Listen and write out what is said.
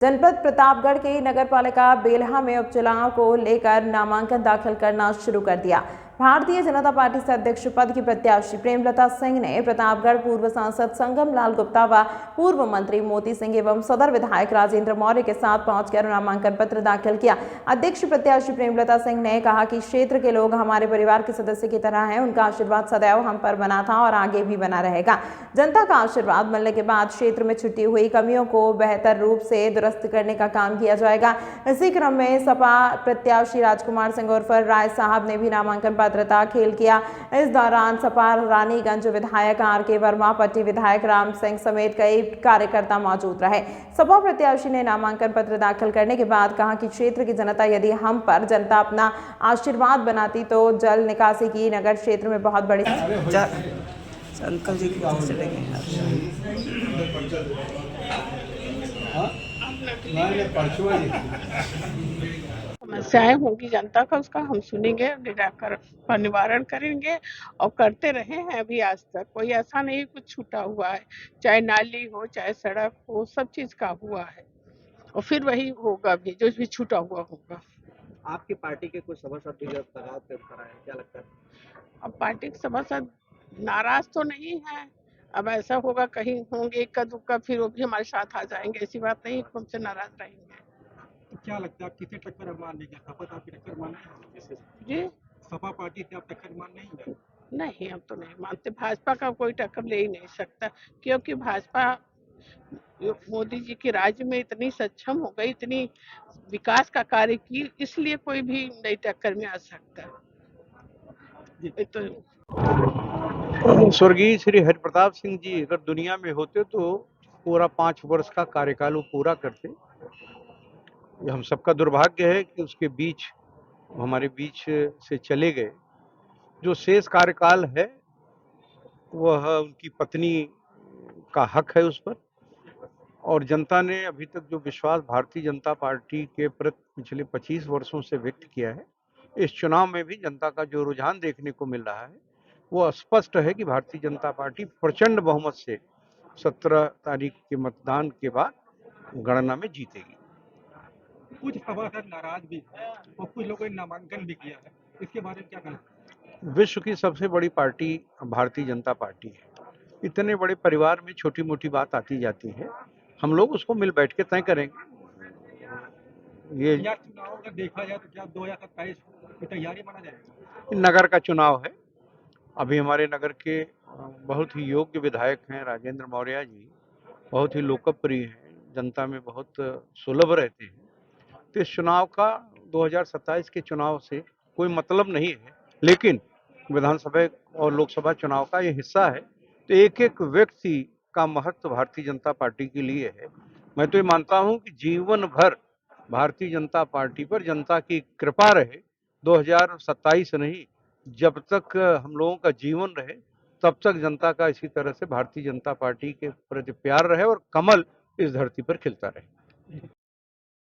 जनपद प्रतापगढ़ के नगरपालिका बेल्हा में उपचुनाव को लेकर नामांकन दाखिल करना शुरू कर दिया। भारतीय जनता पार्टी से अध्यक्ष पद की प्रत्याशी प्रेमलता सिंह ने प्रतापगढ़ पूर्व सांसद संगम लाल गुप्ता व पूर्व मंत्री मोती सिंह एवं सदर विधायक राजेंद्र मौर्य के साथ पहुंचकर नामांकन पत्र दाखिल किया। अध्यक्ष प्रत्याशी प्रेमलता सिंह ने कहा कि क्षेत्र के लोग हमारे परिवार के सदस्य की तरह हैं। उनका आशीर्वाद सदैव हम पर बना था और आगे भी बना रहेगा। जनता का आशीर्वाद मिलने के बाद क्षेत्र में छुटी हुई कमियों को बेहतर रूप से दुरुस्त करने का काम किया जाएगा। इसी क्रम में सपा प्रत्याशी राजकुमार सिंह उर्फ राय साहब ने भी नामांकन पत्र दाखिल किया। इस दौरान सपा रानीगंज विधायक आर.के. वर्मा, पट्टी विधायक राम सिंह समेत कई कार्यकर्ता मौजूद रहे। सपा प्रत्याशी ने नामांकन पत्र दाखिल करने के बाद कहा कि क्षेत्र की जनता यदि हम पर जनता अपना आशीर्वाद बनाती तो जल निकासी की नगर क्षेत्र में बहुत बड़ी अंकल जी चले गए। समस्याएं होंगी जनता का, उसका हम सुनेंगे, निवारण करेंगे और करते रहे हैं अभी आज तक। कोई ऐसा नहीं कुछ छूटा हुआ है, चाहे नाली हो चाहे सड़क हो, सब चीज का हुआ है और फिर वही होगा भी जो भी छूटा हुआ होगा। आपकी पार्टी के कुछ सभासद भी जब दबाव पे खड़ा है, क्या लगता है? अब पार्टी के सभासद नाराज तो नहीं है, अब ऐसा होगा कहीं होंगे इक्का दुक्का, फिर वो भी हमारे साथ आ जाएंगे। ऐसी बात नहीं हमसे नाराज रहेंगे। तो क्या लगता है किसे टक्कर मान लेंगे? सपा तो आपकी टक्कर मान नहीं? जी सपा पार्टी से आप टक्कर मान नहीं है? नहीं, हम तो नहीं मानते। भाजपा का कोई टक्कर ले ही नहीं सकता, क्योंकि भाजपा मोदी जी के राज्य में इतनी सक्षम हो गई, इतनी विकास का कार्य की, इसलिए कोई भी नई टक्कर में आ सकता है। तो स्वर्गीय श्री हरिप्रताप सिंह जी अगर दुनिया में होते तो पूरा 5 वर्ष का कार्यकाल वो पूरा करते। ये हम सबका दुर्भाग्य है कि उसके बीच हमारे बीच से चले गए। जो शेष कार्यकाल है वह उनकी पत्नी का हक है उस पर, और जनता ने अभी तक जो विश्वास भारतीय जनता पार्टी के प्रति पिछले 25 वर्षों से व्यक्त किया है, इस चुनाव में भी जनता का जो रुझान देखने को मिल रहा है वो स्पष्ट है कि भारतीय जनता पार्टी प्रचंड बहुमत से 17 तारीख के मतदान के बाद गणना में जीतेगी। कुछ सभासद नाराज भी है और कुछ लोगों ने नामांकन भी किया है, इसके बारे में क्या कहना? विश्व की सबसे बड़ी पार्टी भारतीय जनता पार्टी है। इतने बड़े परिवार में छोटी मोटी बात आती जाती है, हम लोग उसको मिल बैठ के तय करेंगे। ये चुनाव अगर देखा जाए तो क्या 2027 की तैयारी माना जाएगा? नगर का चुनाव है। अभी हमारे नगर के बहुत ही योग्य विधायक हैं राजेंद्र मौर्य जी, बहुत ही लोकप्रिय हैं, जनता में बहुत सुलभ रहते हैं। तो इस चुनाव का 2027 के चुनाव से कोई मतलब नहीं है, लेकिन विधानसभा और लोकसभा चुनाव का ये हिस्सा है। तो एक एक व्यक्ति का महत्व भारतीय जनता पार्टी के लिए है। मैं तो ये मानता हूं कि जीवन भर भारतीय जनता पार्टी पर जनता की कृपा रहे। 2027 नहीं, जब तक हम लोगों का जीवन रहे तब तक जनता का इसी तरह से भारतीय जनता पार्टी के प्रति प्यार रहे और कमल इस धरती पर खिलता रहे।